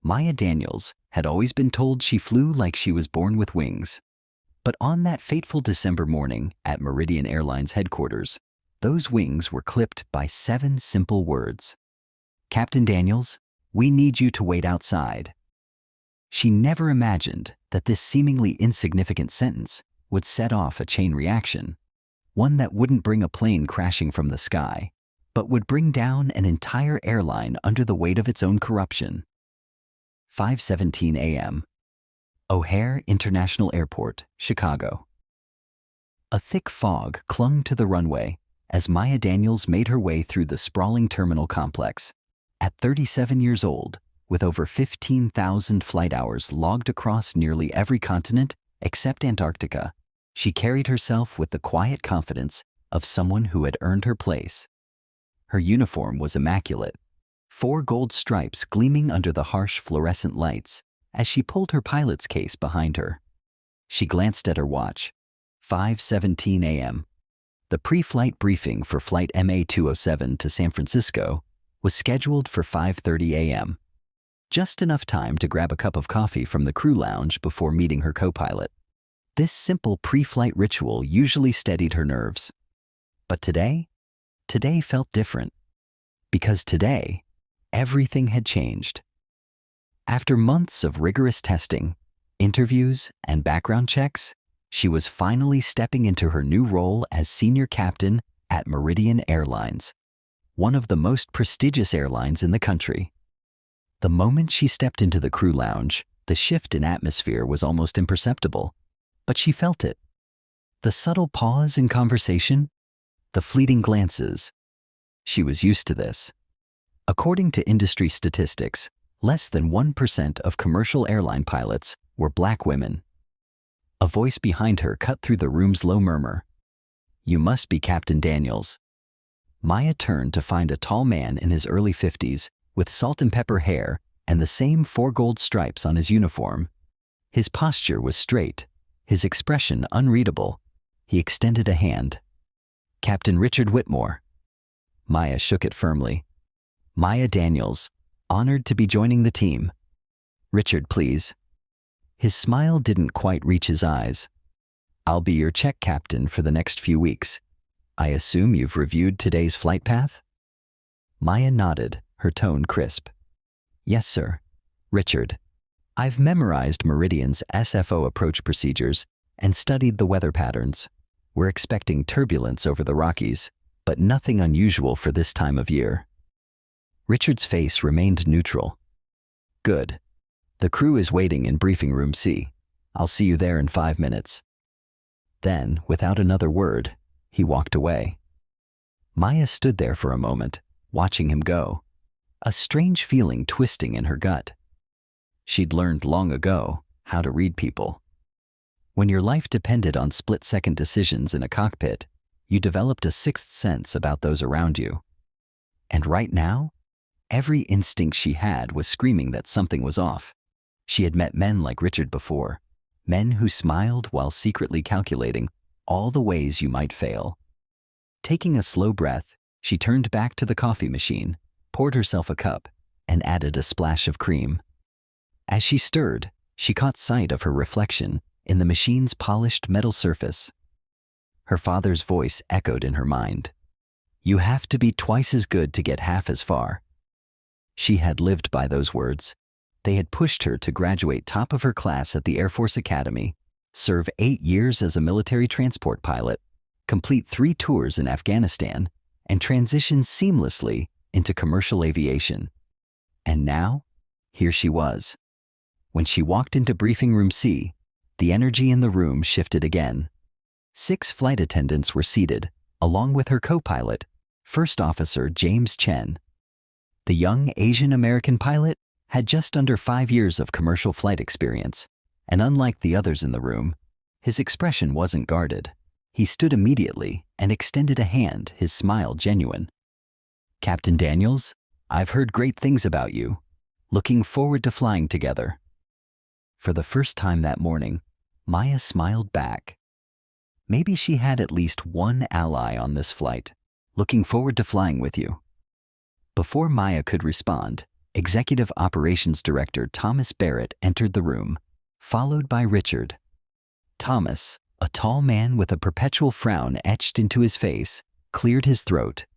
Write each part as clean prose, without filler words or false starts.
Maya Daniels had always been told she flew like she was born with wings. But on that fateful December morning at Meridian Airlines headquarters, those wings were clipped by 7 simple words. "Captain Daniels, we need you to wait outside." She never imagined that this seemingly insignificant sentence would set off a chain reaction, one that wouldn't bring a plane crashing from the sky, but would bring down an entire airline under the weight of its own corruption. 5:17 a.m. O'Hare International Airport, Chicago. A thick fog clung to the runway as Maya Daniels made her way through the sprawling terminal complex. At 37 years old, with over 15,000 flight hours logged across nearly every continent except Antarctica, she carried herself with the quiet confidence of someone who had earned her place. Her uniform was immaculate, 4 gold stripes gleaming under the harsh fluorescent lights as she pulled her pilot's case behind her. She glanced at her watch. 5:17 a.m. The pre-flight briefing for Flight MA207 to San Francisco was scheduled for 5:30 a.m. Just enough time to grab a cup of coffee from the crew lounge before meeting her co-pilot. This simple pre-flight ritual usually steadied her nerves. But today felt different. Because today, everything had changed. After months of rigorous testing, interviews, and background checks, she was finally stepping into her new role as senior captain at Meridian Airlines, one of the most prestigious airlines in the country. The moment she stepped into the crew lounge, the shift in atmosphere was almost imperceptible, but she felt it. The subtle pause in conversation, the fleeting glances. She was used to this. According to industry statistics, less than 1% of commercial airline pilots were black women. A voice behind her cut through the room's low murmur. "You must be Captain Daniels." Maya turned to find a tall man in his early 50s with salt and pepper hair and the same 4 gold stripes on his uniform. His posture was straight, his expression unreadable. He extended a hand. "Captain Richard Whitmore." Maya shook it firmly. "Maya Daniels, honored to be joining the team." "Richard, please." His smile didn't quite reach his eyes. "I'll be your check captain for the next few weeks. I assume you've reviewed today's flight path?" Maya nodded, her tone crisp. "Yes, sir. Richard, I've memorized Meridian's SFO approach procedures and studied the weather patterns. We're expecting turbulence over the Rockies, but nothing unusual for this time of year." Richard's face remained neutral. "Good. The crew is waiting in briefing room C. I'll see you there in 5 minutes." Then, without another word, he walked away. Maya stood there for a moment, watching him go, a strange feeling twisting in her gut. She'd learned long ago how to read people. When your life depended on split-second decisions in a cockpit, you developed a sixth sense about those around you. And right now, every instinct she had was screaming that something was off. She had met men like Richard before, men who smiled while secretly calculating all the ways you might fail. Taking a slow breath, she turned back to the coffee machine, poured herself a cup, and added a splash of cream. As she stirred, she caught sight of her reflection in the machine's polished metal surface. Her father's voice echoed in her mind. "You have to be twice as good to get half as far." She had lived by those words. They had pushed her to graduate top of her class at the Air Force Academy, serve 8 years as a military transport pilot, complete 3 tours in Afghanistan, and transition seamlessly into commercial aviation. And now, here she was. When she walked into briefing room C, the energy in the room shifted again. 6 flight attendants were seated, along with her co-pilot, First Officer James Chen. The young Asian American pilot had just under 5 years of commercial flight experience, and unlike the others in the room, his expression wasn't guarded. He stood immediately and extended a hand, his smile genuine. "Captain Daniels, I've heard great things about you. Looking forward to flying together." For the first time that morning, Maya smiled back. Maybe she had at least one ally on this flight. "Looking forward to flying with you." Before Maya could respond, Executive Operations Director Thomas Barrett entered the room, followed by Richard. Thomas, a tall man with a perpetual frown etched into his face, cleared his throat.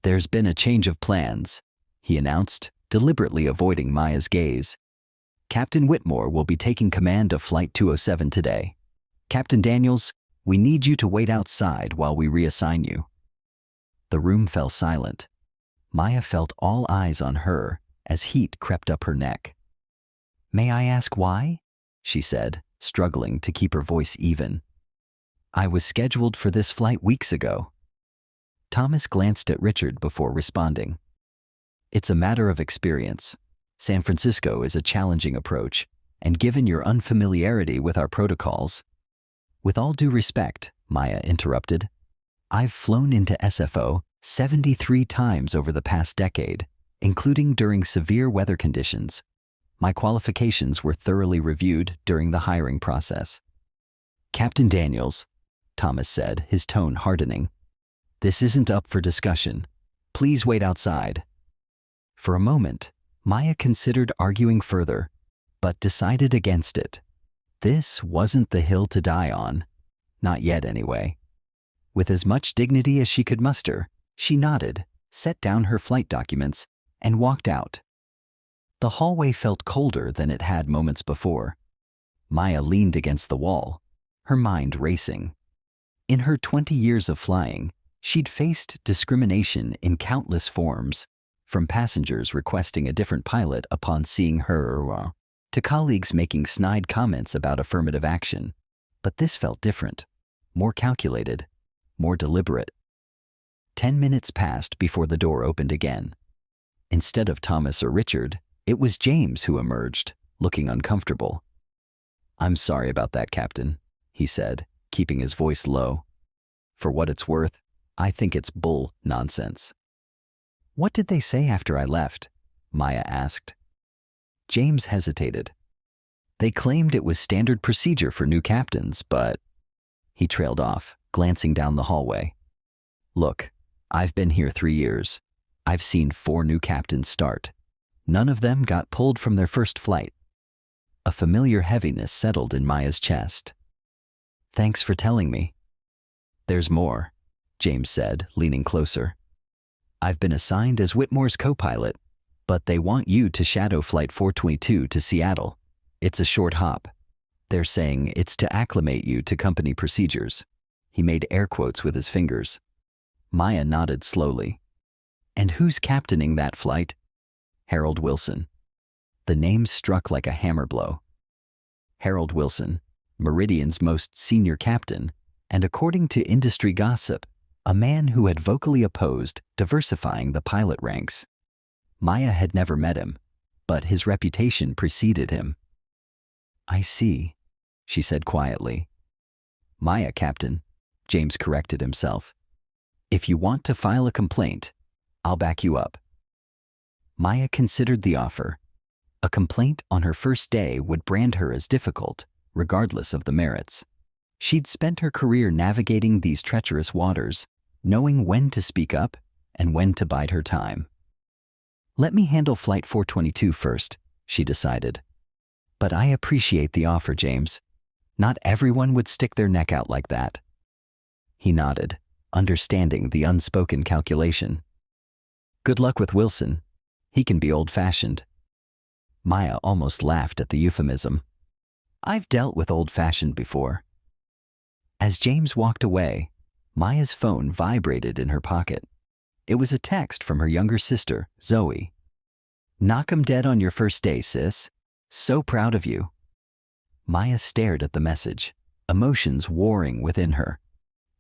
"There's been a change of plans," he announced, deliberately avoiding Maya's gaze. "Captain Whitmore will be taking command of Flight 207 today. Captain Daniels, we need you to wait outside while we reassign you." The room fell silent. Maya felt all eyes on her as heat crept up her neck. "May I ask why?" she said, struggling to keep her voice even. "I was scheduled for this flight weeks ago." Thomas glanced at Richard before responding. "It's a matter of experience. San Francisco is a challenging approach, and given your unfamiliarity with our protocols—" "With all due respect," Maya interrupted, "I've flown into SFO 73 times over the past decade, including during severe weather conditions. My qualifications were thoroughly reviewed during the hiring process." "Captain Daniels," Thomas said, his tone hardening, "this isn't up for discussion. Please wait outside." For a moment, Maya considered arguing further, but decided against it. This wasn't the hill to die on. Not yet, anyway. With as much dignity as she could muster, she nodded, set down her flight documents, and walked out. The hallway felt colder than it had moments before. Maya leaned against the wall, her mind racing. In her 20 years of flying, she'd faced discrimination in countless forms, from passengers requesting a different pilot upon seeing her, to colleagues making snide comments about affirmative action. But this felt different, more calculated, more deliberate. 10 minutes passed before the door opened again. Instead of Thomas or Richard, it was James who emerged, looking uncomfortable. "I'm sorry about that, Captain," he said, keeping his voice low. "For what it's worth, I think it's bull nonsense." "What did they say after I left?" Maya asked. James hesitated. "They claimed it was standard procedure for new captains, but—" He trailed off, glancing down the hallway. "Look, I've been here 3 years. I've seen 4 new captains start. None of them got pulled from their first flight." A familiar heaviness settled in Maya's chest. "Thanks for telling me." "There's more," James said, leaning closer. "I've been assigned as Whitmore's co-pilot, but they want you to shadow Flight 422 to Seattle. It's a short hop. They're saying it's to acclimate you to company procedures." He made air quotes with his fingers. Maya nodded slowly. "And who's captaining that flight?" "Harold Wilson." The name struck like a hammer blow. Harold Wilson, Meridian's most senior captain, and according to industry gossip, a man who had vocally opposed diversifying the pilot ranks. Maya had never met him, but his reputation preceded him. "I see," she said quietly. "Maya, Captain," James corrected himself. "If you want to file a complaint, I'll back you up." Maya considered the offer. A complaint on her first day would brand her as difficult, regardless of the merits. She'd spent her career navigating these treacherous waters, knowing when to speak up and when to bide her time. "Let me handle Flight 422 first," she decided. "But I appreciate the offer, James. Not everyone would stick their neck out like that." He nodded, understanding the unspoken calculation. "Good luck with Wilson. He can be old-fashioned." Maya almost laughed at the euphemism. "I've dealt with old-fashioned before." As James walked away, Maya's phone vibrated in her pocket. It was a text from her younger sister, Zoe. "Knock 'em dead on your first day, sis. So proud of you." Maya stared at the message, emotions warring within her.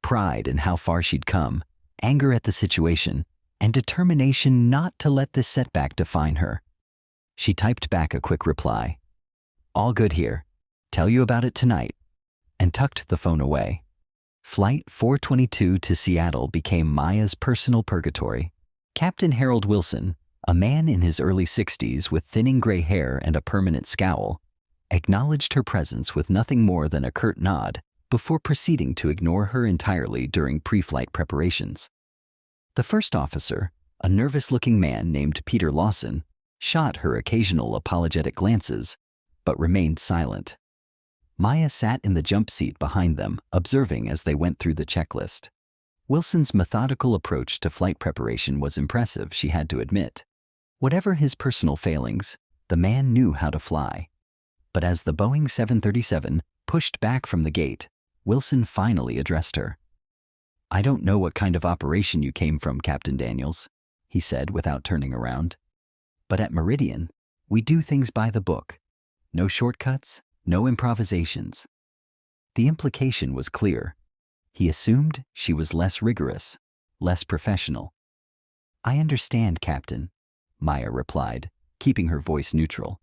Pride in how far she'd come, anger at the situation, and determination not to let this setback define her. She typed back a quick reply. "All good here. Tell you about it tonight," and tucked the phone away. Flight 422 to Seattle became Maya's personal purgatory. Captain Harold Wilson, a man in his early 60s with thinning gray hair and a permanent scowl, acknowledged her presence with nothing more than a curt nod before proceeding to ignore her entirely during pre-flight preparations. The first officer, a nervous-looking man named Peter Lawson, shot her occasional apologetic glances, but remained silent. Maya sat in the jump seat behind them, observing as they went through the checklist. Wilson's methodical approach to flight preparation was impressive, she had to admit. Whatever his personal failings, the man knew how to fly. But as the Boeing 737 pushed back from the gate, Wilson finally addressed her. "I don't know what kind of operation you came from, Captain Daniels," he said without turning around. "But at Meridian, we do things by the book. No shortcuts, no improvisations." The implication was clear. He assumed she was less rigorous, less professional. "I understand, Captain," Maya replied, keeping her voice neutral.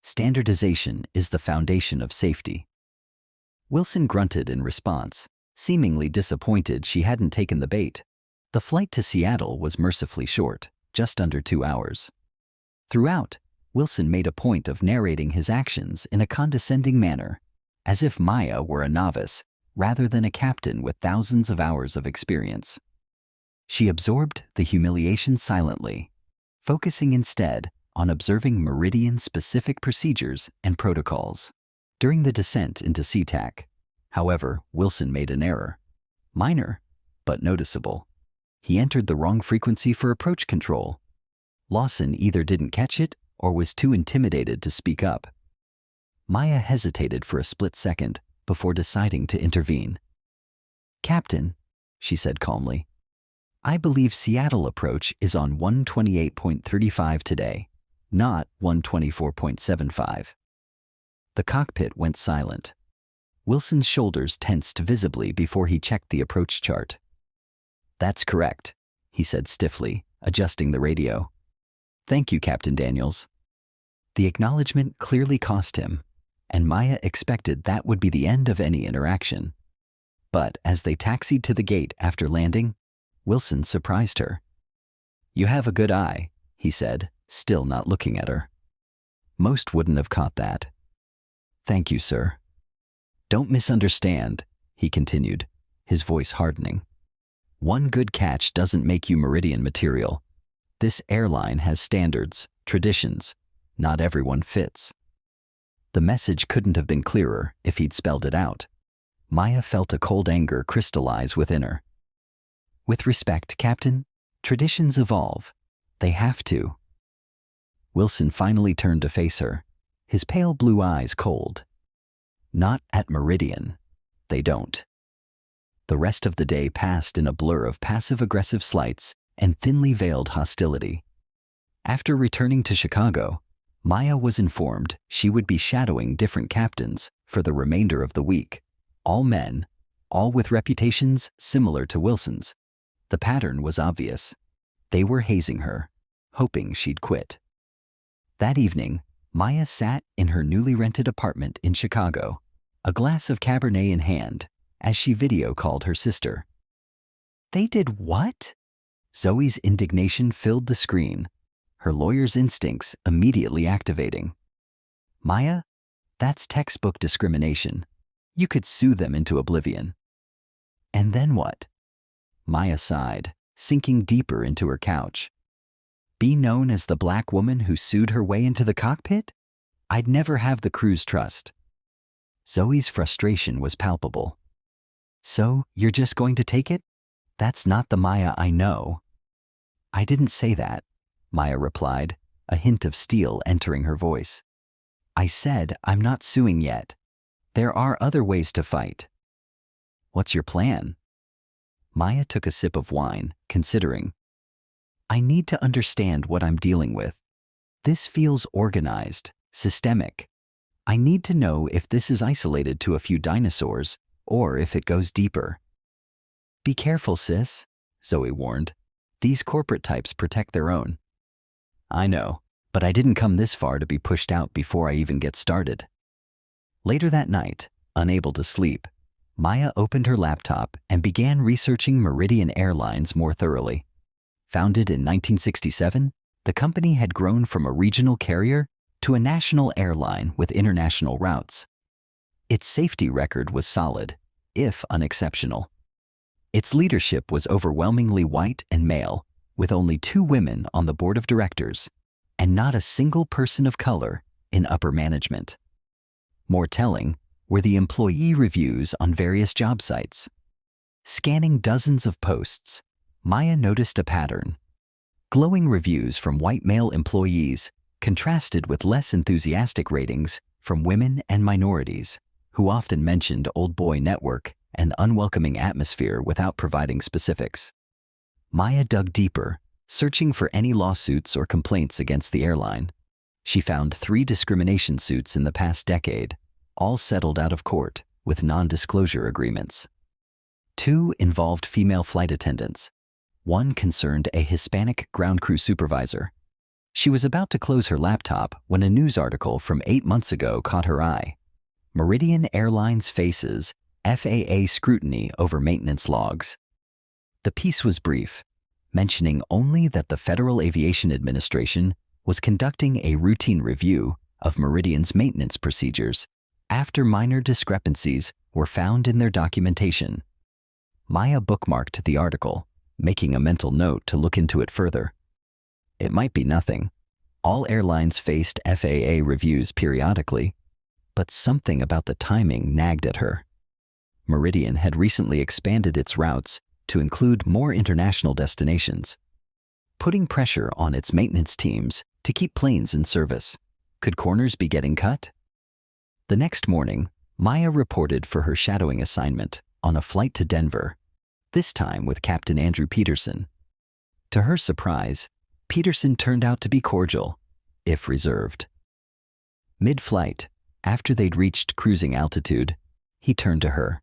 "Standardization is the foundation of safety." Wilson grunted in response, seemingly disappointed she hadn't taken the bait. The flight to Seattle was mercifully short, just under 2 hours. Throughout, Wilson made a point of narrating his actions in a condescending manner, as if Maya were a novice rather than a captain with thousands of hours of experience. She absorbed the humiliation silently, focusing instead on observing Meridian-specific procedures and protocols. During the descent into SeaTac, however, Wilson made an error. Minor, but noticeable. He entered the wrong frequency for approach control. Lawson either didn't catch it or was too intimidated to speak up. Maya hesitated for a split second before deciding to intervene. "Captain," she said calmly, "I believe Seattle approach is on 128.35 today, not 124.75. The cockpit went silent. Wilson's shoulders tensed visibly before he checked the approach chart. "That's correct," he said stiffly, adjusting the radio. "Thank you, Captain Daniels." The acknowledgement clearly cost him, and Maya expected that would be the end of any interaction. But as they taxied to the gate after landing, Wilson surprised her. "You have a good eye," he said, still not looking at her. "Most wouldn't have caught that." "Thank you, sir." "Don't misunderstand," he continued, his voice hardening. "One good catch doesn't make you Meridian material. This airline has standards, traditions. Not everyone fits." The message couldn't have been clearer if he'd spelled it out. Maya felt a cold anger crystallize within her. "With respect, Captain, traditions evolve. They have to." Wilson finally turned to face her, his pale blue eyes cold. "Not at Meridian. They don't." The rest of the day passed in a blur of passive-aggressive slights and thinly veiled hostility. After returning to Chicago, Maya was informed she would be shadowing different captains for the remainder of the week. All men, all with reputations similar to Wilson's. The pattern was obvious. They were hazing her, hoping she'd quit. That evening, Maya sat in her newly rented apartment in Chicago, a glass of Cabernet in hand, as she video called her sister. "They did what?" Zoe's indignation filled the screen, her lawyer's instincts immediately activating. "Maya, that's textbook discrimination. You could sue them into oblivion." "And then what?" Maya sighed, sinking deeper into her couch. "Be known as the black woman who sued her way into the cockpit? I'd never have the crew's trust." Zoe's frustration was palpable. "So, you're just going to take it? That's not the Maya I know." "I didn't say that," Maya replied, a hint of steel entering her voice. "I said I'm not suing yet. There are other ways to fight." "What's your plan?" Maya took a sip of wine, considering. "I need to understand what I'm dealing with. This feels organized, systemic. I need to know if this is isolated to a few dinosaurs or if it goes deeper." "Be careful, sis," Zoe warned. "These corporate types protect their own." "I know, but I didn't come this far to be pushed out before I even get started." Later that night, unable to sleep, Maya opened her laptop and began researching Meridian Airlines more thoroughly. Founded in 1967, the company had grown from a regional carrier to a national airline with international routes. Its safety record was solid, if unexceptional. Its leadership was overwhelmingly white and male, with only 2 women on the board of directors, and not a single person of color in upper management. More telling were the employee reviews on various job sites. Scanning dozens of posts, Maya noticed a pattern. Glowing reviews from white male employees contrasted with less enthusiastic ratings from women and minorities, who often mentioned old boy network and unwelcoming atmosphere without providing specifics. Maya dug deeper, searching for any lawsuits or complaints against the airline. She found 3 discrimination suits in the past decade, all settled out of court with non-disclosure agreements. 2 involved female flight attendants. 1 concerned a Hispanic ground crew supervisor. She was about to close her laptop when a news article from 8 months ago caught her eye. Meridian Airlines faces FAA scrutiny over maintenance logs. The piece was brief, mentioning only that the Federal Aviation Administration was conducting a routine review of Meridian's maintenance procedures after minor discrepancies were found in their documentation. Maya bookmarked the article, making a mental note to look into it further. It might be nothing. All airlines faced FAA reviews periodically, but something about the timing nagged at her. Meridian had recently expanded its routes to include more international destinations, putting pressure on its maintenance teams to keep planes in service. Could corners be getting cut? The next morning, Maya reported for her shadowing assignment on a flight to Denver, this time with Captain Andrew Peterson. To her surprise, Peterson turned out to be cordial, if reserved. Mid-flight, after they'd reached cruising altitude, he turned to her.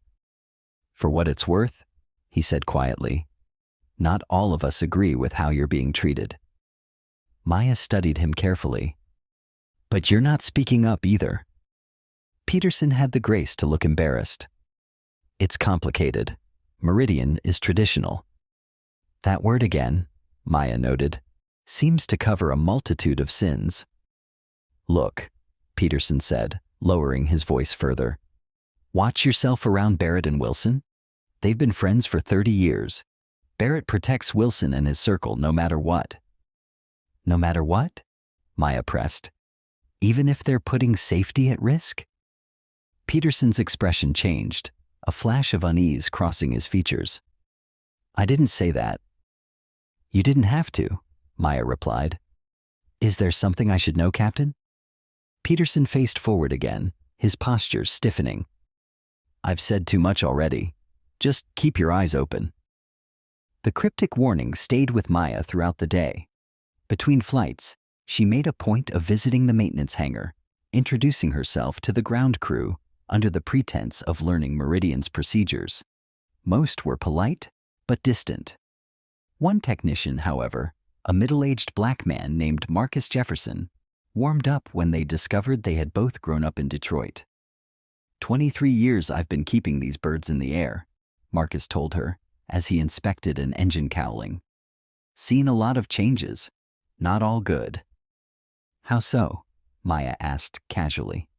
"For what it's worth," he said quietly, "not all of us agree with how you're being treated." Maya studied him carefully. "But you're not speaking up either." Peterson had the grace to look embarrassed. "It's complicated. Meridian is traditional." That word again, Maya noted, seems to cover a multitude of sins. "Look," Peterson said, lowering his voice further. "Watch yourself around Barrett and Wilson. They've been friends for 30 years. Barrett protects Wilson and his circle no matter what." "No matter what?" Maya pressed. "Even if they're putting safety at risk?" Peterson's expression changed, a flash of unease crossing his features. "I didn't say that." "You didn't have to," Maya replied. "Is there something I should know, Captain?" Peterson faced forward again, his posture stiffening. "I've said too much already. Just keep your eyes open." The cryptic warning stayed with Maya throughout the day. Between flights, she made a point of visiting the maintenance hangar, introducing herself to the ground crew under the pretense of learning Meridian's procedures. Most were polite, but distant. One technician, however, a middle-aged black man named Marcus Jefferson, warmed up when they discovered they had both grown up in Detroit. 23 years I've been keeping these birds in the air," Marcus told her as he inspected an engine cowling. "Seen a lot of changes. Not all good." "How so?" Maya asked casually.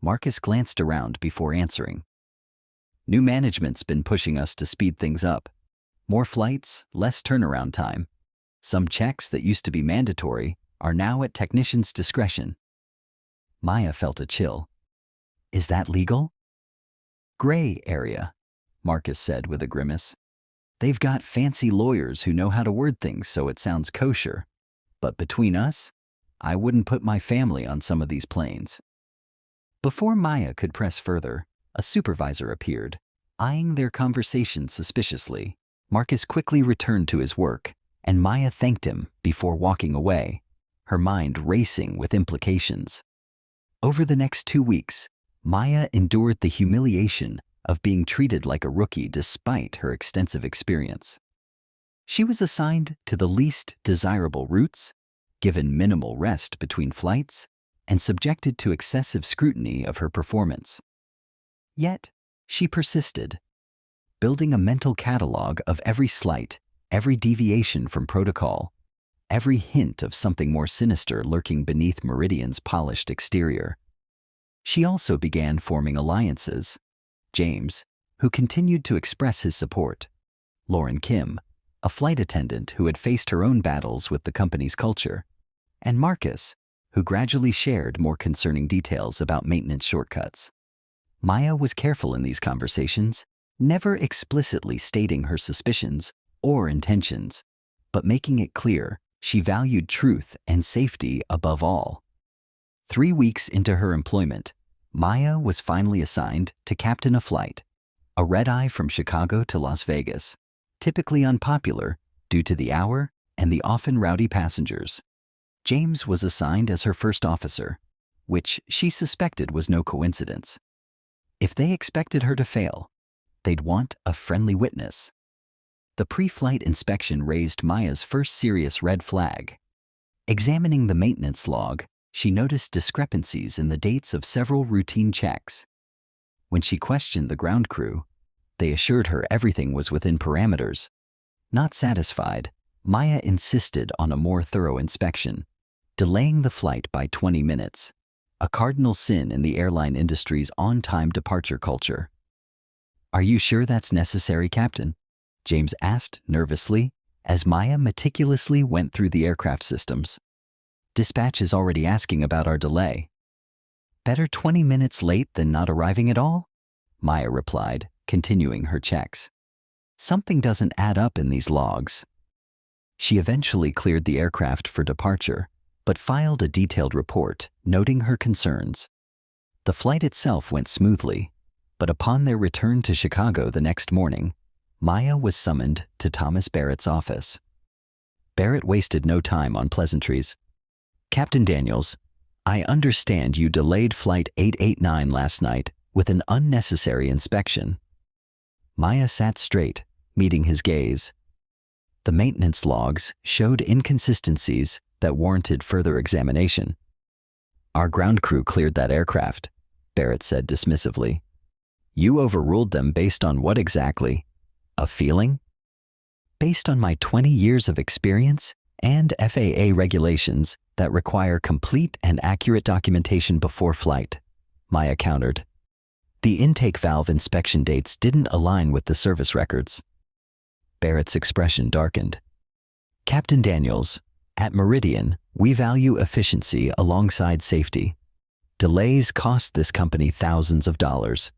Marcus glanced around before answering. "New management's been pushing us to speed things up. More flights, less turnaround time. Some checks that used to be mandatory are now at technicians' discretion." Maya felt a chill. "Is that legal?" "Gray area," Marcus said with a grimace. "They've got fancy lawyers who know how to word things so it sounds kosher. But between us, I wouldn't put my family on some of these planes." Before Maya could press further, a supervisor appeared, eyeing their conversation suspiciously. Marcus quickly returned to his work, and Maya thanked him before walking away, her mind racing with implications. Over the next 2 weeks, Maya endured the humiliation of being treated like a rookie despite her extensive experience. She was assigned to the least desirable routes, given minimal rest between flights, and subjected to excessive scrutiny of her performance. Yet, she persisted, building a mental catalog of every slight, every deviation from protocol, every hint of something more sinister lurking beneath Meridian's polished exterior. She also began forming alliances. James, who continued to express his support. Lauren Kim, a flight attendant who had faced her own battles with the company's culture. and Marcus, who gradually shared more concerning details about maintenance shortcuts. Maya was careful in these conversations, never explicitly stating her suspicions or intentions, but making it clear she valued truth and safety above all. 3 weeks into her employment, Maya was finally assigned to captain a flight, a red-eye from Chicago to Las Vegas, typically unpopular due to the hour and the often rowdy passengers. James was assigned as her first officer, which she suspected was no coincidence. If they expected her to fail, they'd want a friendly witness. The pre-flight inspection raised Maya's first serious red flag. Examining the maintenance log, she noticed discrepancies in the dates of several routine checks. When she questioned the ground crew, they assured her everything was within parameters. Not satisfied, Maya insisted on a more thorough inspection, delaying the flight by 20 minutes, a cardinal sin in the airline industry's on-time departure culture. "Are you sure that's necessary, Captain?" James asked nervously as Maya meticulously went through the aircraft systems. "Dispatch is already asking about our delay." "Better 20 minutes late than not arriving at all?" Maya replied, continuing her checks. "Something doesn't add up in these logs." She eventually cleared the aircraft for departure, but filed a detailed report noting her concerns. The flight itself went smoothly, but upon their return to Chicago the next morning, Maya was summoned to Thomas Barrett's office. Barrett wasted no time on pleasantries. "Captain Daniels, I understand you delayed Flight 889 last night with an unnecessary inspection." Maya sat straight, meeting his gaze. The maintenance logs showed inconsistencies that warranted further examination. "Our ground crew cleared that aircraft," Barrett said dismissively. "You overruled them based on what exactly? A feeling?" "Based on my 20 years of experience and FAA regulations that require complete and accurate documentation before flight," Maya countered. "The intake valve inspection dates didn't align with the service records." Barrett's expression darkened. "Captain Daniels, at Meridian, we value efficiency alongside safety. Delays cost this company thousands of dollars.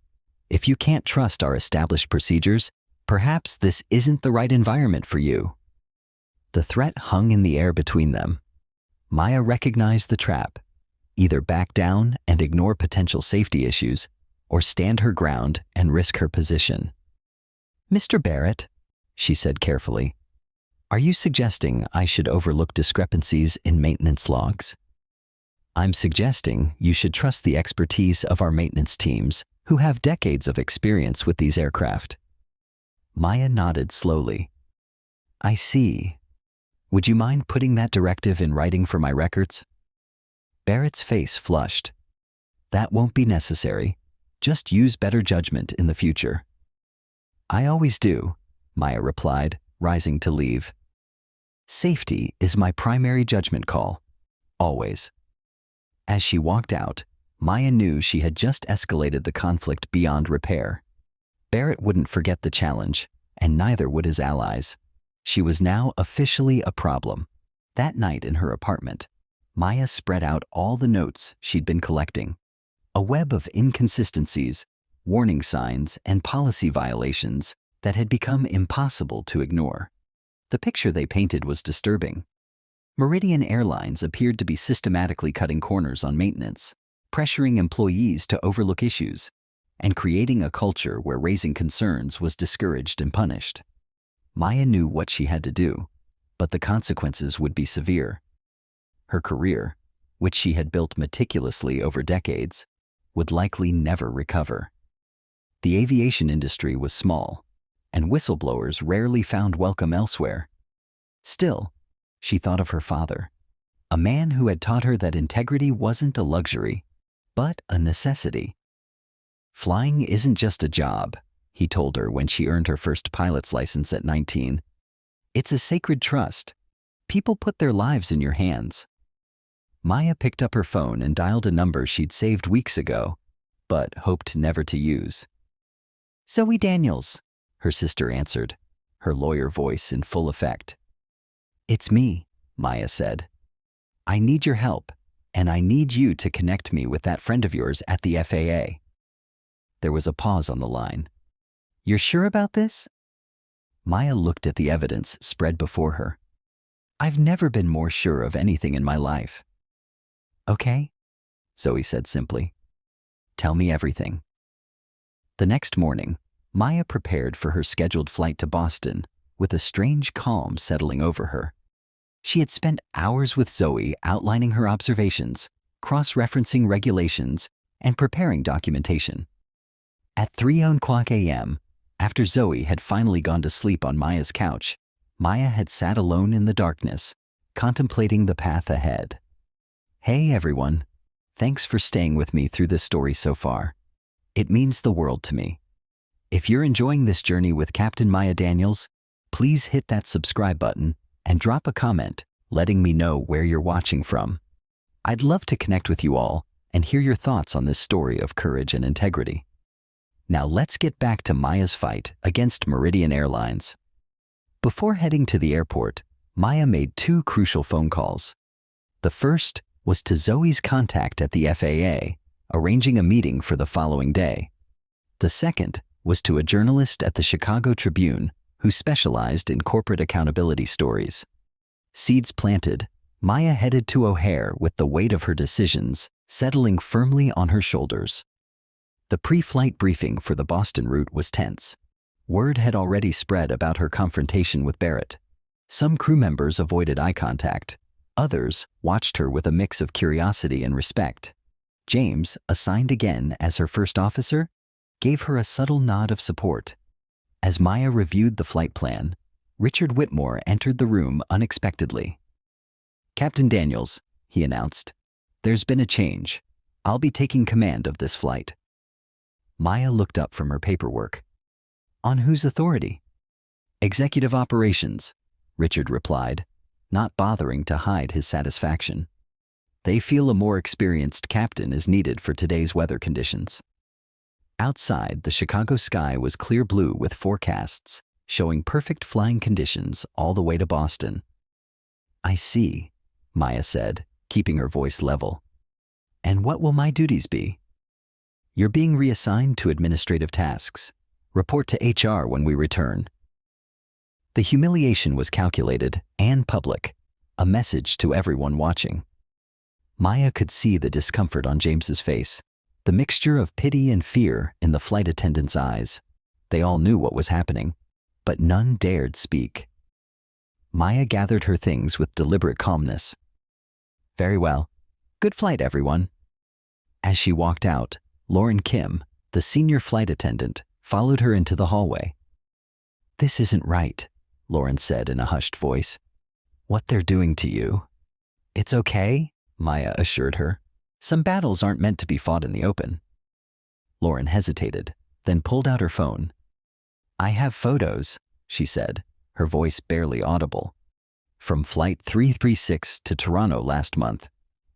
If you can't trust our established procedures, perhaps this isn't the right environment for you." The threat hung in the air between them. Maya recognized the trap: either back down and ignore potential safety issues, or stand her ground and risk her position. "Mr. Barrett," she said carefully, "are you suggesting I should overlook discrepancies in maintenance logs?" "I'm suggesting you should trust the expertise of our maintenance teams, who have decades of experience with these aircraft." Maya nodded slowly. "I see. Would you mind putting that directive in writing for my records?" Barrett's face flushed. "That won't be necessary. Just use better judgment in the future." "I always do," Maya replied, rising to leave. "Safety is my primary judgment call. Always." As she walked out, Maya knew she had just escalated the conflict beyond repair. Barrett wouldn't forget the challenge, and neither would his allies. She was now officially a problem. That night in her apartment, Maya spread out all the notes she'd been collecting. A web of inconsistencies, warning signs, and policy violations that had become impossible to ignore. The picture they painted was disturbing. Meridian Airlines appeared to be systematically cutting corners on maintenance, pressuring employees to overlook issues, and creating a culture where raising concerns was discouraged and punished. Maya knew what she had to do, but the consequences would be severe. Her career, which she had built meticulously over decades, would likely never recover. The aviation industry was small, and whistleblowers rarely found welcome elsewhere. Still, she thought of her father, a man who had taught her that integrity wasn't a luxury, but a necessity. "Flying isn't just a job," he told her when she earned her first pilot's license at 19. "It's a sacred trust. People put their lives in your hands." Maya picked up her phone and dialed a number she'd saved weeks ago, but hoped never to use. "Zoe Daniels," her sister answered, her lawyer voice in full effect. "It's me," Maya said. I need your help, and I need you to connect me with that friend of yours at the FAA. There was a pause on the line. You're sure about this? Maya looked at the evidence spread before her. I've never been more sure of anything in my life. Okay, Zoe said simply. Tell me everything. The next morning, Maya prepared for her scheduled flight to Boston with a strange calm settling over her. She had spent hours with Zoe outlining her observations, cross-referencing regulations, and preparing documentation. At 3:00 a.m., after Zoe had finally gone to sleep on Maya's couch, Maya had sat alone in the darkness, contemplating the path ahead. Hey everyone, thanks for staying with me through this story so far. It means the world to me. If you're enjoying this journey with Captain Maya Daniels, please hit that subscribe button and drop a comment letting me know where you're watching from. I'd love to connect with you all and hear your thoughts on this story of courage and integrity. Now let's get back to Maya's fight against Meridian Airlines. Before heading to the airport, Maya made two crucial phone calls. The first was to Zoe's contact at the FAA, arranging a meeting for the following day. The second was to a journalist at the Chicago Tribune who specialized in corporate accountability stories. Seeds planted, Maya headed to O'Hare with the weight of her decisions settling firmly on her shoulders. The pre-flight briefing for the Boston route was tense. Word had already spread about her confrontation with Barrett. Some crew members avoided eye contact. Others watched her with a mix of curiosity and respect. James, assigned again as her first officer, gave her a subtle nod of support. As Maya reviewed the flight plan, Richard Whitmore entered the room unexpectedly. Captain Daniels, he announced, there's been a change. I'll be taking command of this flight. Maya looked up from her paperwork. On whose authority? Executive Operations, Richard replied, not bothering to hide his satisfaction. They feel a more experienced captain is needed for today's weather conditions. Outside, the Chicago sky was clear blue with forecasts showing perfect flying conditions all the way to Boston. I see, Maya said, keeping her voice level. And what will my duties be? You're being reassigned to administrative tasks. Report to HR when we return. The humiliation was calculated and public, a message to everyone watching. Maya could see the discomfort on James's face, the mixture of pity and fear in the flight attendants' eyes. They all knew what was happening, but none dared speak. Maya gathered her things with deliberate calmness. Very well. Good flight, everyone. As she walked out, Lauren Kim, the senior flight attendant, followed her into the hallway. This isn't right, Lauren said in a hushed voice. What they're doing to you. It's okay, Maya assured her. Some battles aren't meant to be fought in the open. Lauren hesitated, then pulled out her phone. I have photos, she said, her voice barely audible. From Flight 336 to Toronto last month.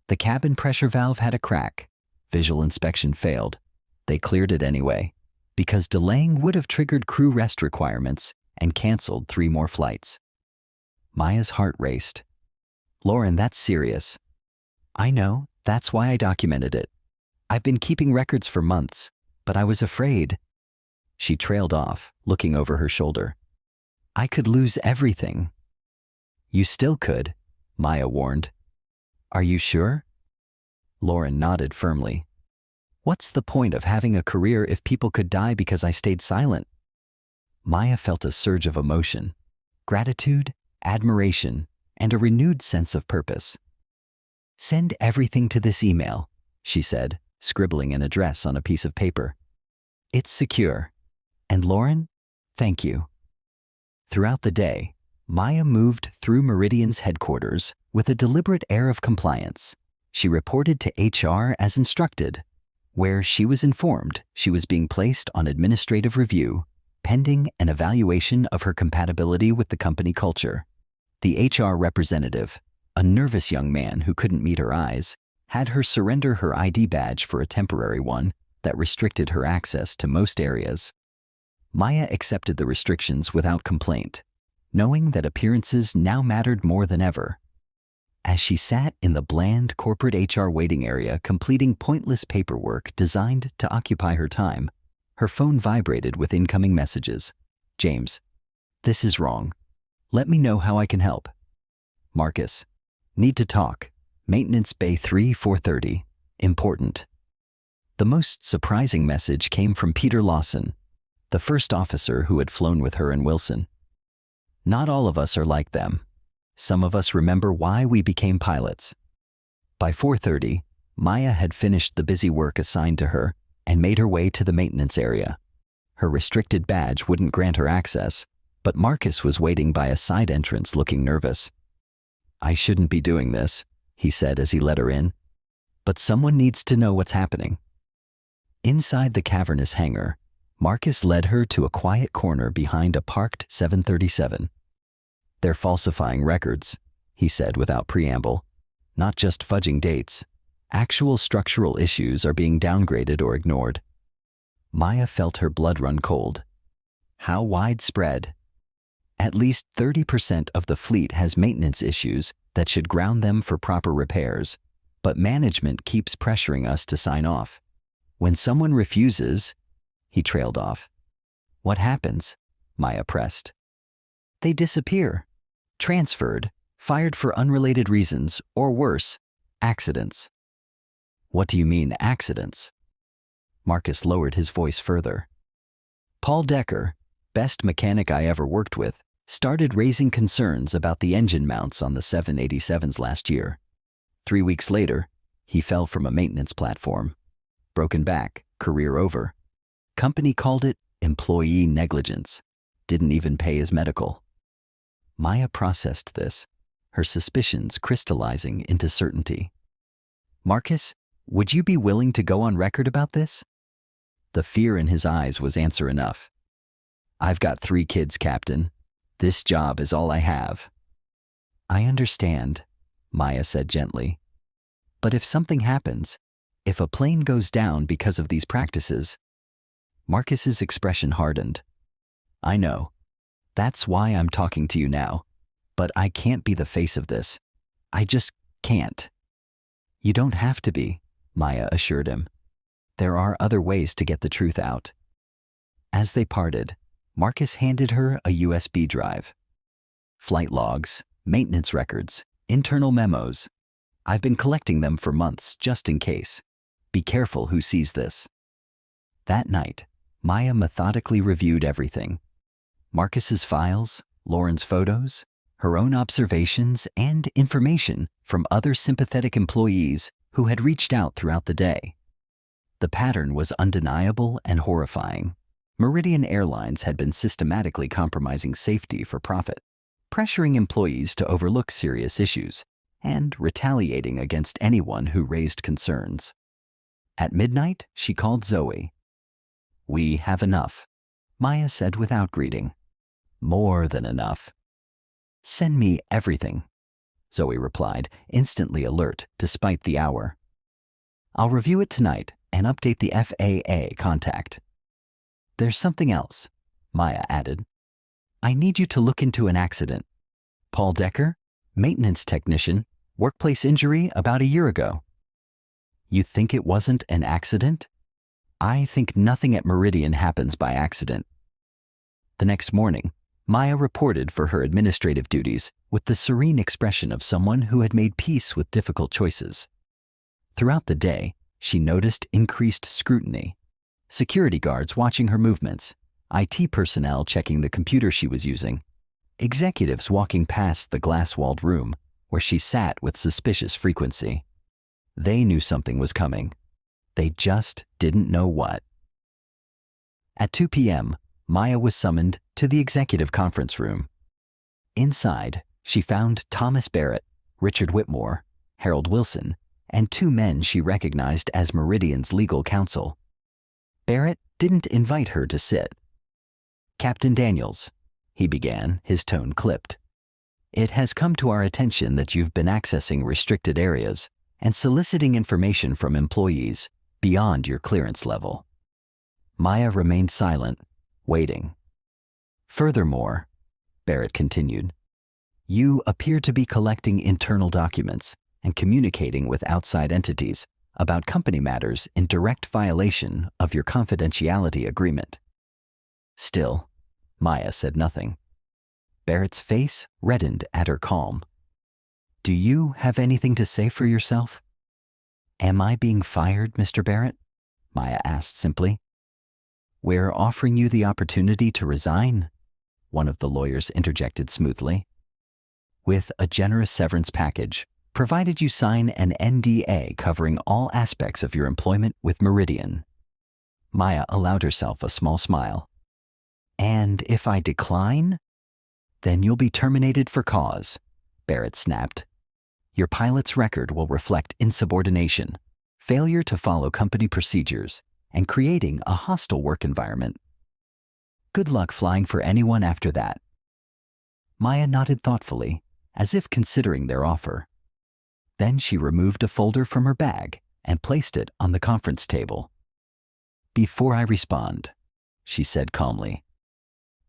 The cabin pressure valve had a crack. Visual inspection failed. They cleared it anyway, because delaying would have triggered crew rest requirements and canceled 3 more flights. Maya's heart raced. Lauren, that's serious. I know, that's why I documented it. I've been keeping records for months, but I was afraid. She trailed off, looking over her shoulder. I could lose everything. You still could, Maya warned. Are you sure? Lauren nodded firmly. What's the point of having a career if people could die because I stayed silent? Maya felt a surge of emotion, gratitude, admiration, and a renewed sense of purpose. Send everything to this email, she said, scribbling an address on a piece of paper. It's secure. And Lauren, thank you. Throughout the day, Maya moved through Meridian's headquarters with a deliberate air of compliance. She reported to HR as instructed, where she was informed she was being placed on administrative review, pending an evaluation of her compatibility with the company culture. The HR representative, a nervous young man who couldn't meet her eyes, had her surrender her ID badge for a temporary one that restricted her access to most areas. Maya accepted the restrictions without complaint, knowing that appearances now mattered more than ever. As she sat in the bland corporate HR waiting area completing pointless paperwork designed to occupy her time, her phone vibrated with incoming messages. James, this is wrong. Let me know how I can help. Marcus, need to talk. Maintenance Bay 3 4:30. Important. The most surprising message came from Peter Lawson, the first officer who had flown with her and Wilson. Not all of us are like them. Some of us remember why we became pilots. By 4:30, Maya had finished the busy work assigned to her and made her way to the maintenance area. Her restricted badge wouldn't grant her access, but Marcus was waiting by a side entrance looking nervous. I shouldn't be doing this, he said as he let her in, but someone needs to know what's happening. Inside the cavernous hangar, Marcus led her to a quiet corner behind a parked 737. They're falsifying records, he said without preamble. Not just fudging dates. Actual structural issues are being downgraded or ignored. Maya felt her blood run cold. How widespread? At least 30% of the fleet has maintenance issues that should ground them for proper repairs, but management keeps pressuring us to sign off. When someone refuses, he trailed off. What happens? Maya pressed. They disappear. Transferred, fired for unrelated reasons, or worse, accidents. What do you mean, accidents? Marcus lowered his voice further. Paul Decker, best mechanic I ever worked with, started raising concerns about the engine mounts on the 787s last year. 3 weeks later, he fell from a maintenance platform. Broken back, career over. Company called it employee negligence. Didn't even pay his medical. Maya processed this, her suspicions crystallizing into certainty. Marcus, would you be willing to go on record about this? The fear in his eyes was answer enough. I've got 3 kids, Captain. This job is all I have. I understand, Maya said gently. But if something happens, if a plane goes down because of these practices. Marcus's expression hardened. I know. That's why I'm talking to you now. But I can't be the face of this. I just can't. You don't have to be, Maya assured him. There are other ways to get the truth out. As they parted, Marcus handed her a USB drive. Flight logs, maintenance records, internal memos. I've been collecting them for months just in case. Be careful who sees this. That night, Maya methodically reviewed everything. Marcus's files, Lauren's photos, her own observations, and information from other sympathetic employees who had reached out throughout the day. The pattern was undeniable and horrifying. Meridian Airlines had been systematically compromising safety for profit, pressuring employees to overlook serious issues, and retaliating against anyone who raised concerns. At midnight, she called Zoe. We have enough, Maya said without greeting. More than enough. Send me everything, Zoe replied, instantly alert despite the hour. I'll review it tonight and update the FAA contact. There's something else, Maya added. I need you to look into an accident. Paul Decker, maintenance technician, workplace injury about a year ago. You think it wasn't an accident? I think nothing at Meridian happens by accident. The next morning, Maya reported for her administrative duties with the serene expression of someone who had made peace with difficult choices. Throughout the day, she noticed increased scrutiny. Security guards watching her movements, IT personnel checking the computer she was using, executives walking past the glass-walled room where she sat with suspicious frequency. They knew something was coming. They just didn't know what. At 2 p.m., Maya was summoned to the executive conference room. Inside, she found Thomas Barrett, Richard Whitmore, Harold Wilson, and 2 men she recognized as Meridian's legal counsel. Barrett didn't invite her to sit. Captain Daniels, he began, his tone clipped. It has come to our attention that you've been accessing restricted areas and soliciting information from employees beyond your clearance level. Maya remained silent, waiting. Furthermore, Barrett continued, You appear to be collecting internal documents and communicating with outside entities about company matters in direct violation of your confidentiality agreement. Still, Maya said nothing. Barrett's face reddened at her calm. Do you have anything to say for yourself? Am I being fired, Mr. Barrett? Maya asked simply. We're offering you the opportunity to resign, one of the lawyers interjected smoothly. With a generous severance package, provided you sign an NDA covering all aspects of your employment with Meridian. Maya allowed herself a small smile. And if I decline? Then you'll be terminated for cause, Barrett snapped. Your pilot's record will reflect insubordination, failure to follow company procedures, and creating a hostile work environment. Good luck flying for anyone after that. Maya nodded thoughtfully, as if considering their offer. Then she removed a folder from her bag and placed it on the conference table. Before I respond, she said calmly,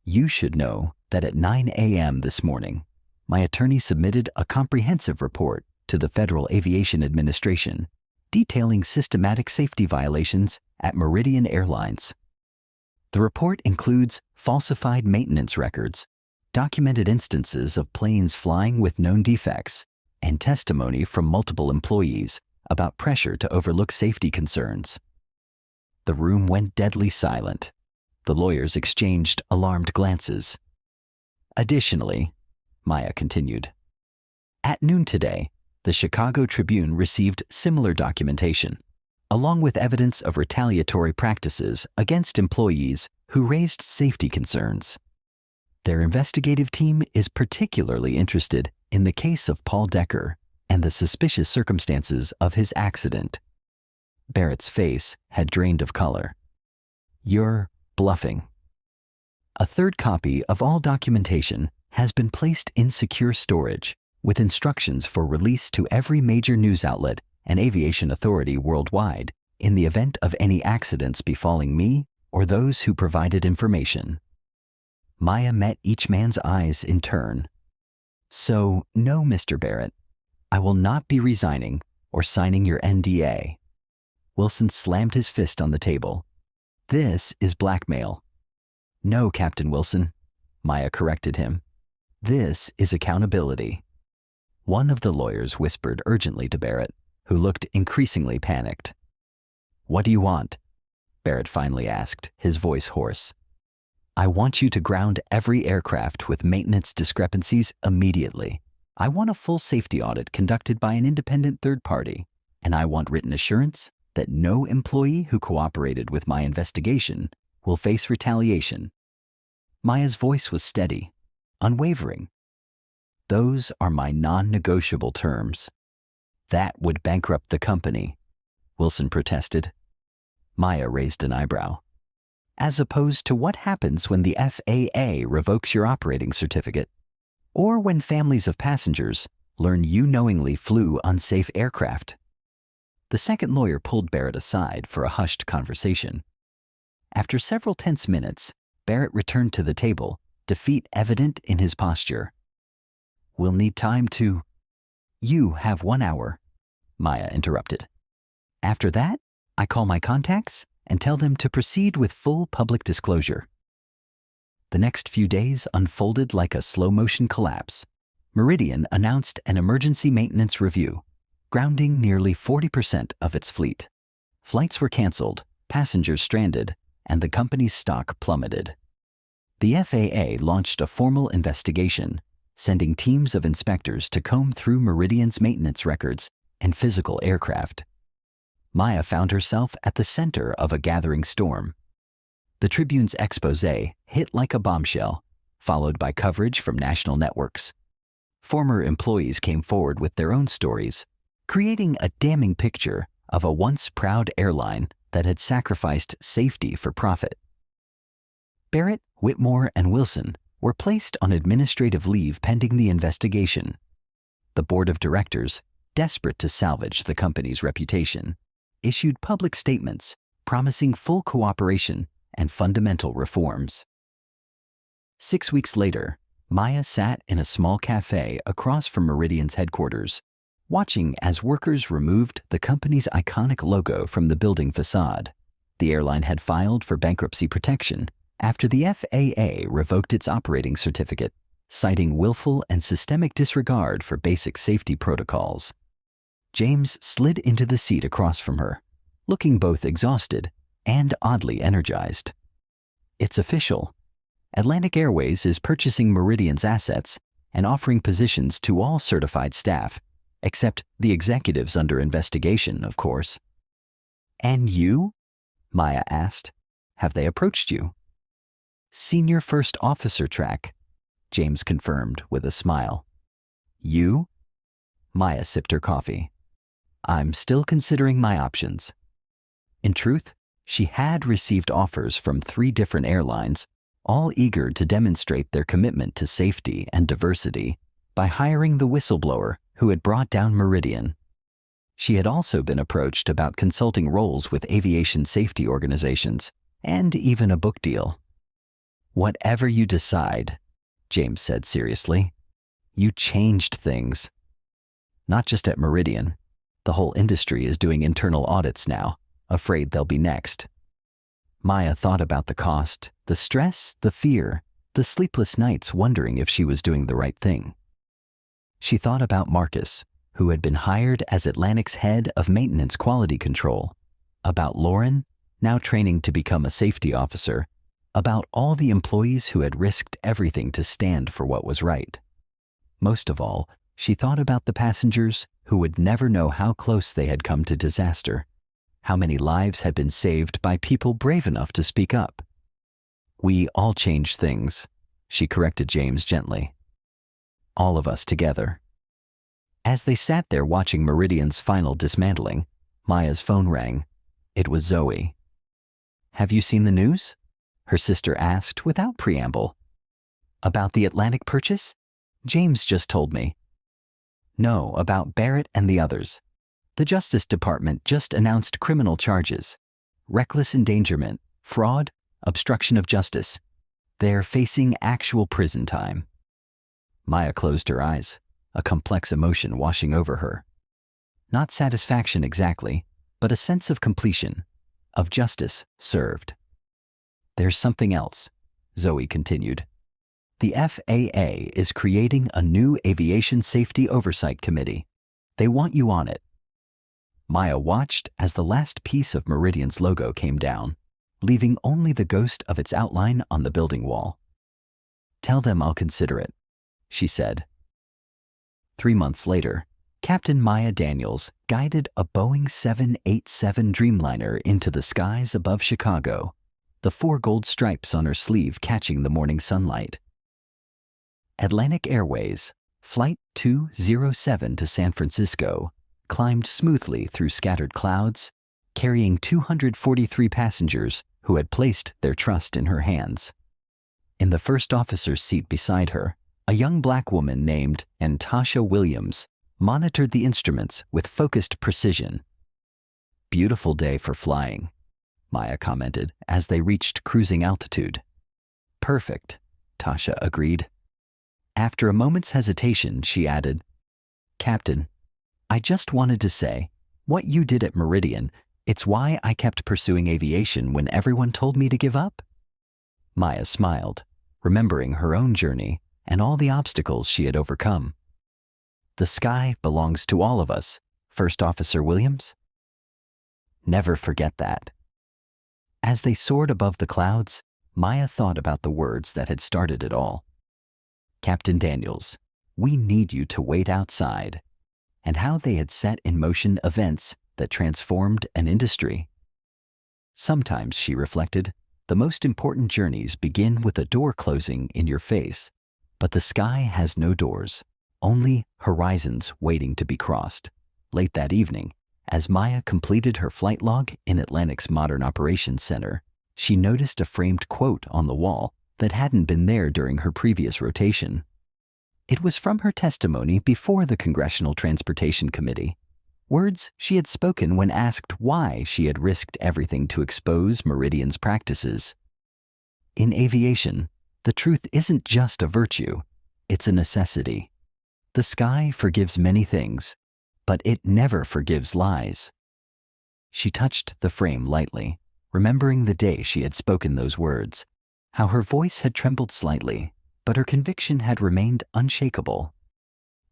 you should know that at 9 a.m. this morning, my attorney submitted a comprehensive report to the Federal Aviation Administration detailing systematic safety violations at Meridian Airlines. The report includes falsified maintenance records, documented instances of planes flying with known defects, and testimony from multiple employees about pressure to overlook safety concerns. The room went deadly silent. The lawyers exchanged alarmed glances. Additionally, Maya continued, at noon today, the Chicago Tribune received similar documentation, along with evidence of retaliatory practices against employees who raised safety concerns. Their investigative team is particularly interested in the case of Paul Decker and the suspicious circumstances of his accident. Barrett's face had drained of color. You're bluffing. A third copy of all documentation has been placed in secure storage with instructions for release to every major news outlet and aviation authority worldwide in the event of any accidents befalling me or those who provided information. Maya met each man's eyes in turn. So, no, Mr. Barrett, I will not be resigning or signing your NDA. Wilson slammed his fist on the table. This is blackmail. No, Captain Wilson, Maya corrected him. This is accountability. One of the lawyers whispered urgently to Barrett, who looked increasingly panicked. What do you want? Barrett finally asked, his voice hoarse. I want you to ground every aircraft with maintenance discrepancies immediately. I want a full safety audit conducted by an independent third party, and I want written assurance that no employee who cooperated with my investigation will face retaliation. Maya's voice was steady, unwavering. Those are my non-negotiable terms. That would bankrupt the company, Wilson protested. Maya raised an eyebrow. As opposed to what happens when the FAA revokes your operating certificate, or when families of passengers learn you knowingly flew unsafe aircraft. The second lawyer pulled Barrett aside for a hushed conversation. After several tense minutes, Barrett returned to the table, defeat evident in his posture. We'll need time to... You have 1 hour, Maya interrupted. After that, I call my contacts and tell them to proceed with full public disclosure. The next few days unfolded like a slow-motion collapse. Meridian announced an emergency maintenance review, grounding nearly 40% of its fleet. Flights were canceled, passengers stranded, and the company's stock plummeted. The FAA launched a formal investigation, sending teams of inspectors to comb through Meridian's maintenance records and physical aircraft. Maya found herself at the center of a gathering storm. The Tribune's expose hit like a bombshell, followed by coverage from national networks. Former employees came forward with their own stories, creating a damning picture of a once proud airline that had sacrificed safety for profit. Barrett, Whitmore, and Wilson were placed on administrative leave pending the investigation. The board of directors, desperate to salvage the company's reputation, issued public statements promising full cooperation and fundamental reforms. 6 weeks later, Maya sat in a small cafe across from Meridian's headquarters, watching as workers removed the company's iconic logo from the building facade. The airline had filed for bankruptcy protection after the FAA revoked its operating certificate, citing willful and systemic disregard for basic safety protocols. James slid into the seat across from her, looking both exhausted and oddly energized. It's official. Atlantic Airways is purchasing Meridian's assets and offering positions to all certified staff, except the executives under investigation, of course. And you? Maya asked. Have they approached you? Senior First Officer track, James confirmed with a smile. You? Maya sipped her coffee. I'm still considering my options. In truth, she had received offers from 3 different airlines, all eager to demonstrate their commitment to safety and diversity by hiring the whistleblower who had brought down Meridian. She had also been approached about consulting roles with aviation safety organizations and even a book deal. Whatever you decide, James said seriously, you changed things. Not just at Meridian. The whole industry is doing internal audits now, afraid they'll be next. Maya thought about the cost, the stress, the fear, the sleepless nights wondering if she was doing the right thing. She thought about Marcus, who had been hired as Atlantic's head of maintenance quality control, about Lauren, now training to become a safety officer, about all the employees who had risked everything to stand for what was right. Most of all, she thought about the passengers who would never know how close they had come to disaster, how many lives had been saved by people brave enough to speak up. We all change things, she corrected James gently. All of us together. As they sat there watching Meridian's final dismantling, Maya's phone rang. It was Zoe. Have you seen the news? Her sister asked without preamble. About the Atlantic purchase? James just told me. No, about Barrett and the others. The Justice Department just announced criminal charges. Reckless endangerment, fraud, obstruction of justice. They're facing actual prison time. Maya closed her eyes, a complex emotion washing over her. Not satisfaction exactly, but a sense of completion, of justice served. There's something else, Zoe continued. The FAA is creating a new Aviation Safety Oversight Committee. They want you on it. Maya watched as the last piece of Meridian's logo came down, leaving only the ghost of its outline on the building wall. Tell them I'll consider it, she said. 3 months later, Captain Maya Daniels guided a Boeing 787 Dreamliner into the skies above Chicago, the 4 gold stripes on her sleeve catching the morning sunlight. Atlantic Airways, Flight 207 to San Francisco, climbed smoothly through scattered clouds, carrying 243 passengers who had placed their trust in her hands. In the first officer's seat beside her, a young black woman named Tasha Williams monitored the instruments with focused precision. Beautiful day for flying, Maya commented as they reached cruising altitude. Perfect, Tasha agreed. After a moment's hesitation, she added, Captain, I just wanted to say, what you did at Meridian, it's why I kept pursuing aviation when everyone told me to give up. Maya smiled, remembering her own journey and all the obstacles she had overcome. The sky belongs to all of us, First Officer Williams. Never forget that. As they soared above the clouds, Maya thought about the words that had started it all. Captain Daniels, we need you to wait outside, and how they had set in motion events that transformed an industry. Sometimes, she reflected, the most important journeys begin with a door closing in your face, but the sky has no doors, only horizons waiting to be crossed. Late that evening, as Maya completed her flight log in Atlantic's Modern Operations Center, she noticed a framed quote on the wall that hadn't been there during her previous rotation. It was from her testimony before the Congressional Transportation Committee, words she had spoken when asked why she had risked everything to expose Meridian's practices. In aviation, the truth isn't just a virtue, it's a necessity. The sky forgives many things, but it never forgives lies. She touched the frame lightly, remembering the day she had spoken those words, how her voice had trembled slightly, but her conviction had remained unshakable.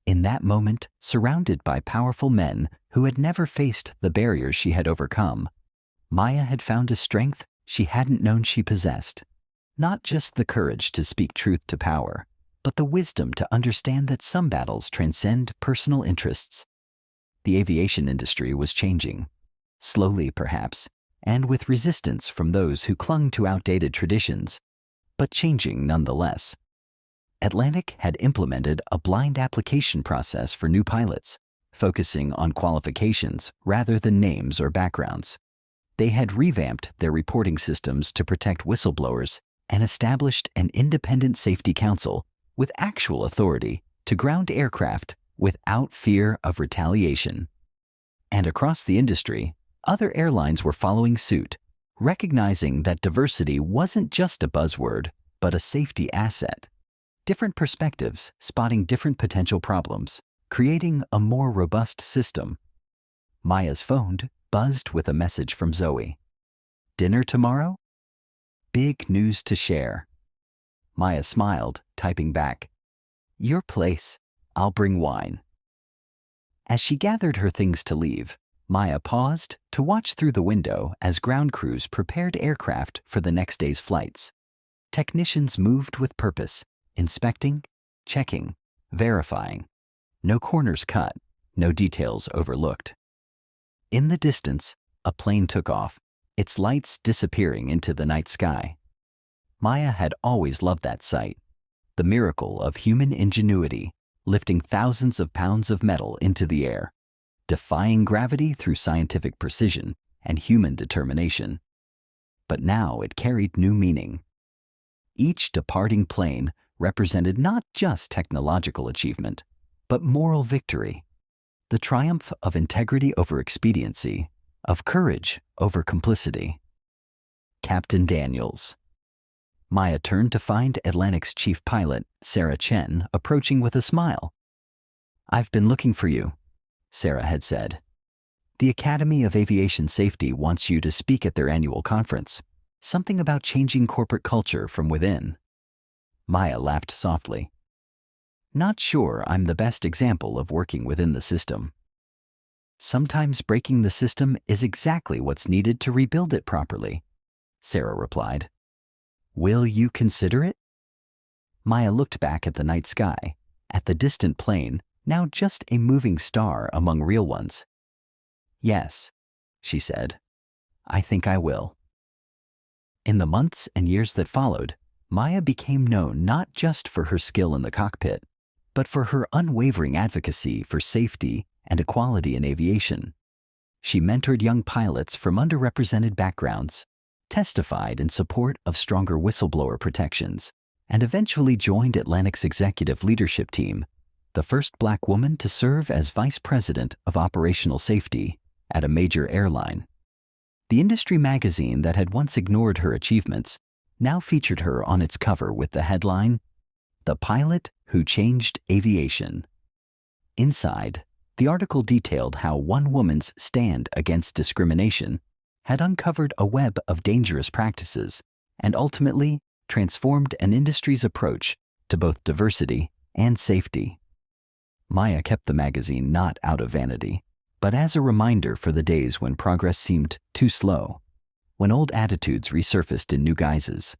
In that moment, surrounded by powerful men who had never faced the barriers she had overcome, Maya had found a strength she hadn't known she possessed. Not just the courage to speak truth to power, but the wisdom to understand that some battles transcend personal interests. The aviation industry was changing, slowly perhaps, and with resistance from those who clung to outdated traditions, but changing nonetheless. Atlantic had implemented a blind application process for new pilots, focusing on qualifications rather than names or backgrounds. They had revamped their reporting systems to protect whistleblowers and established an independent safety council with actual authority to ground aircraft without fear of retaliation. And across the industry, other airlines were following suit, recognizing that diversity wasn't just a buzzword, but a safety asset. Different perspectives, spotting different potential problems, creating a more robust system. Maya's phone buzzed with a message from Zoe. Dinner tomorrow? Big news to share. Maya smiled, typing back, Your place. I'll bring wine. As she gathered her things to leave, Maya paused to watch through the window as ground crews prepared aircraft for the next day's flights. Technicians moved with purpose, inspecting, checking, verifying. No corners cut, no details overlooked. In the distance, a plane took off, its lights disappearing into the night sky. Maya had always loved that sight, the miracle of human ingenuity, lifting thousands of pounds of metal into the air, defying gravity through scientific precision and human determination. But now it carried new meaning. Each departing plane represented not just technological achievement, but moral victory, the triumph of integrity over expediency, of courage over complicity. Captain Daniels. Maya turned to find Atlantic's chief pilot, Sarah Chen, approaching with a smile. I've been looking for you, Sarah had said. The Academy of Aviation Safety wants you to speak at their annual conference, something about changing corporate culture from within. Maya laughed softly. Not sure I'm the best example of working within the system. Sometimes breaking the system is exactly what's needed to rebuild it properly, Sarah replied. Will you consider it? Maya looked back at the night sky, at the distant plane, now just a moving star among real ones. Yes, she said. I think I will. In the months and years that followed, Maya became known not just for her skill in the cockpit, but for her unwavering advocacy for safety and equality in aviation. She mentored young pilots from underrepresented backgrounds, testified in support of stronger whistleblower protections, and eventually joined Atlantic's executive leadership team, the first Black woman to serve as vice president of operational safety at a major airline. The industry magazine that had once ignored her achievements now featured her on its cover with the headline, The Pilot Who Changed Aviation. Inside, the article detailed how one woman's stand against discrimination had uncovered a web of dangerous practices and ultimately transformed an industry's approach to both diversity and safety. Maya kept the magazine not out of vanity, but as a reminder for the days when progress seemed too slow, when old attitudes resurfaced in new guises,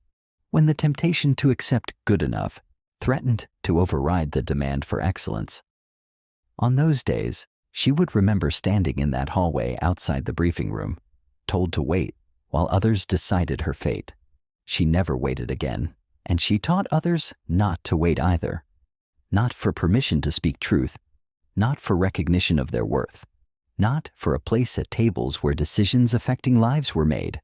when the temptation to accept good enough threatened to override the demand for excellence. On those days, she would remember standing in that hallway outside the briefing room, told to wait while others decided her fate. She never waited again, and she taught others not to wait either. Not for permission to speak truth, not for recognition of their worth, not for a place at tables where decisions affecting lives were made.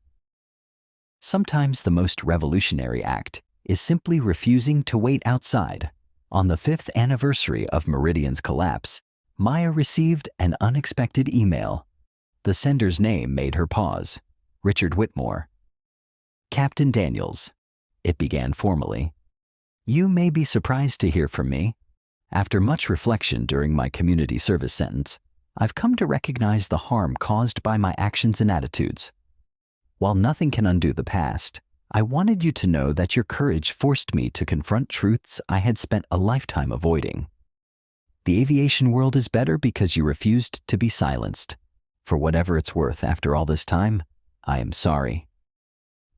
Sometimes the most revolutionary act is simply refusing to wait outside. On the 5th anniversary of Meridian's collapse, Maya received an unexpected email. The sender's name made her pause. Richard Whitmore. Captain Daniels, it began formally. You may be surprised to hear from me. After much reflection during my community service sentence, I've come to recognize the harm caused by my actions and attitudes. While nothing can undo the past, I wanted you to know that your courage forced me to confront truths I had spent a lifetime avoiding. The aviation world is better because you refused to be silenced. For whatever it's worth after all this time, I am sorry.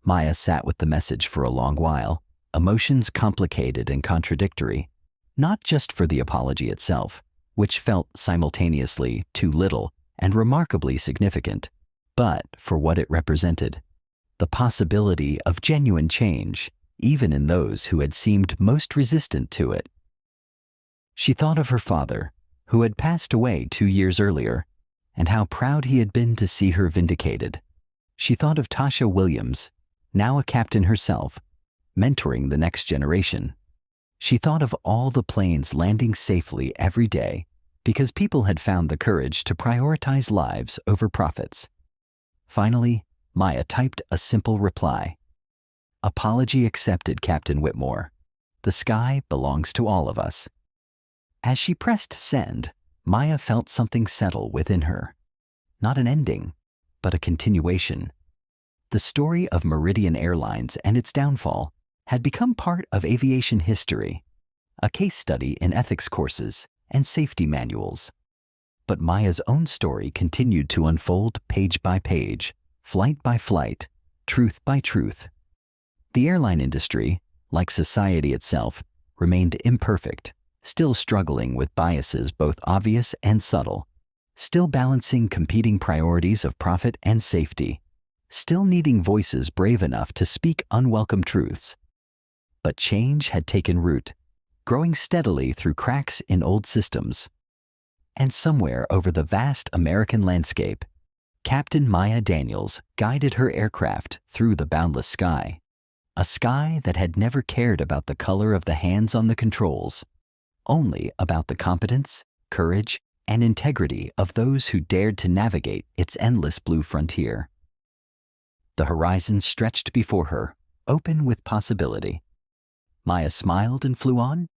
Maya sat with the message for a long while, emotions complicated and contradictory, not just for the apology itself, which felt simultaneously too little and remarkably significant, but for what it represented. The possibility of genuine change, even in those who had seemed most resistant to it. She thought of her father, who had passed away 2 years earlier, and how proud he had been to see her vindicated. She thought of Tasha Williams, now a captain herself, mentoring the next generation. She thought of all the planes landing safely every day because people had found the courage to prioritize lives over profits. Finally, Maya typed a simple reply. Apology accepted, Captain Whitmore. The sky belongs to all of us. As she pressed send, Maya felt something settle within her. Not an ending, but a continuation. The story of Meridian Airlines and its downfall had become part of aviation history, a case study in ethics courses and safety manuals. But Maya's own story continued to unfold page by page, flight by flight, truth by truth. The airline industry, like society itself, remained imperfect, still struggling with biases both obvious and subtle, still balancing competing priorities of profit and safety, still needing voices brave enough to speak unwelcome truths. But change had taken root, growing steadily through cracks in old systems. And somewhere over the vast American landscape, Captain Maya Daniels guided her aircraft through the boundless sky, a sky that had never cared about the color of the hands on the controls, only about the competence, courage, and integrity of those who dared to navigate its endless blue frontier. The horizon stretched before her, open with possibility. Maya smiled and flew on,